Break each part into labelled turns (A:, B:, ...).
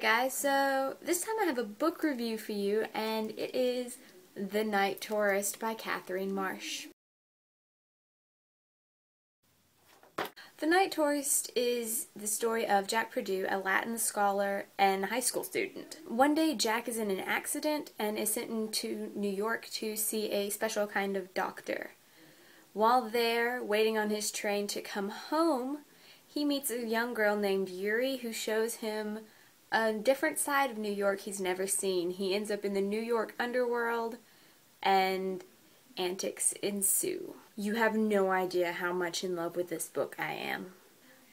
A: guys, so this time I have a book review for you, and it is The Night Tourist by Katherine Marsh. The Night Tourist is the story of Jack Perdue, a Latin scholar and high school student. One day Jack is in an accident and is sent into New York to see a special kind of doctor. While there, waiting on his train to come home, he meets a young girl named Yuri who shows him a different side of New York he's never seen. He ends up in the New York underworld, and antics ensue. You have no idea how much in love with this book I am.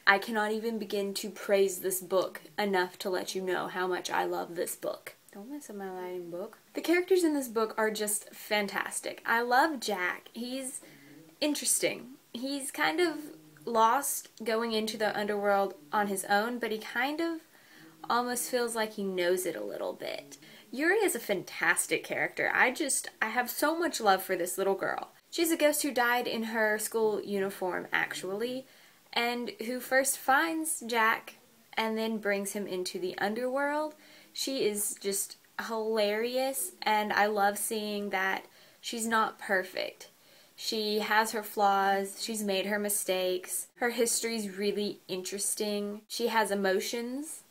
A: I cannot even begin to praise this book enough to let you know how much I love this book. Don't mess up my lighting, book. The characters in this book are just fantastic. I love Jack. He's interesting. He's kind of lost going into the underworld on his own, but he kind of almost feels like he knows it a little bit. Yuri is a fantastic character. I have so much love for this little girl. She's a ghost who died in her school uniform, actually, and who first finds Jack and then brings him into the underworld. She is just hilarious, and I love seeing that she's not perfect. She has her flaws, she's made her mistakes, her history's really interesting, she has emotions.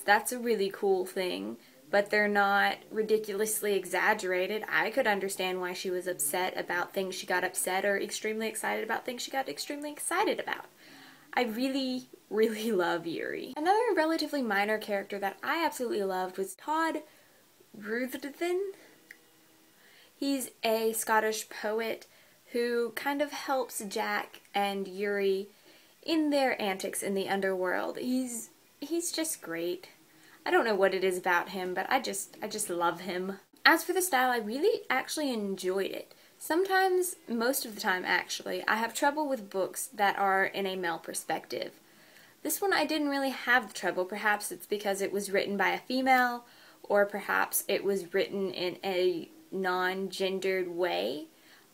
A: That's a really cool thing, but they're not ridiculously exaggerated. I could understand why she was upset about things she got upset, or extremely excited about things she got extremely excited about. I really, really love Yuri. Another relatively minor character that I absolutely loved was Todd Ruthven. He's a Scottish poet who kind of helps Jack and Yuri in their antics in the underworld. He's just great. I don't know what it is about him, but I just love him. As for the style, I really actually enjoyed it. Sometimes, most of the time actually, I have trouble with books that are in a male perspective. This one I didn't really have the trouble. Perhaps it's because it was written by a female, or perhaps it was written in a non-gendered way,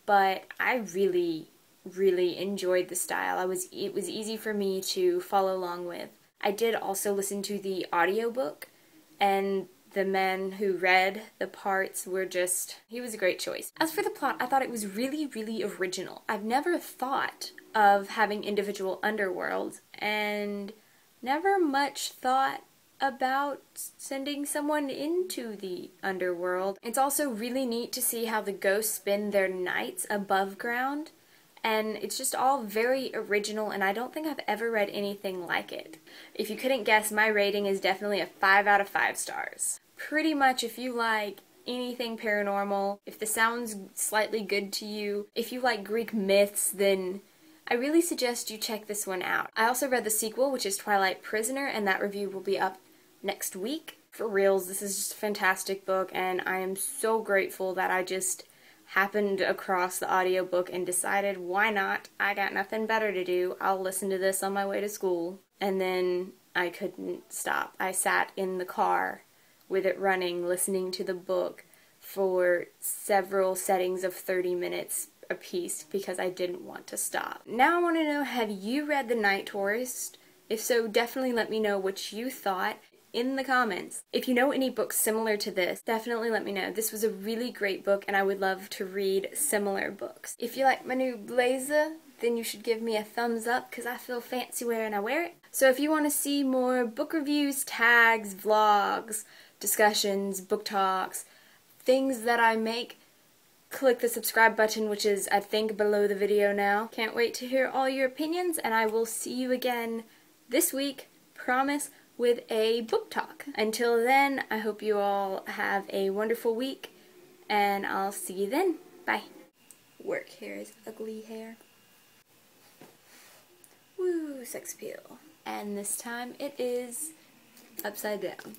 A: but I really, really enjoyed the style. It was easy for me to follow along with. I did also listen to the audiobook, and the men who read the parts were he was a great choice. As for the plot, I thought it was really, really original. I've never thought of having individual underworlds, and never much thought about sending someone into the underworld. It's also really neat to see how the ghosts spend their nights above ground, and it's just all very original, and I don't think I've ever read anything like it. If you couldn't guess, my rating is definitely a 5 out of 5 stars. Pretty much if you like anything paranormal, if the sound's slightly good to you, if you like Greek myths, then I really suggest you check this one out. I also read the sequel, which is Twilight Prisoner, and that review will be up next week. For reals, this is just a fantastic book, and I am so grateful that I just happened across the audiobook and decided, why not? I got nothing better to do. I'll listen to this on my way to school. And then I couldn't stop. I sat in the car with it running, listening to the book for several settings of 30 minutes a piece because I didn't want to stop. Now I want to know, have you read The Night Tourist? If so, definitely let me know what you thought in the comments. If you know any books similar to this, definitely let me know. This was a really great book, and I would love to read similar books. If you like my new blazer, then you should give me a thumbs up, because I feel fancy when I wear it. So if you want to see more book reviews, tags, vlogs, discussions, book talks, things that I make, click the subscribe button, which is, I think, below the video now. Can't wait to hear all your opinions, and I will see you again this week, promise, with a book talk. Until then, I hope you all have a wonderful week, and I'll see you then. Bye. Work hair is ugly hair. Woo, sex appeal. And this time it is upside down.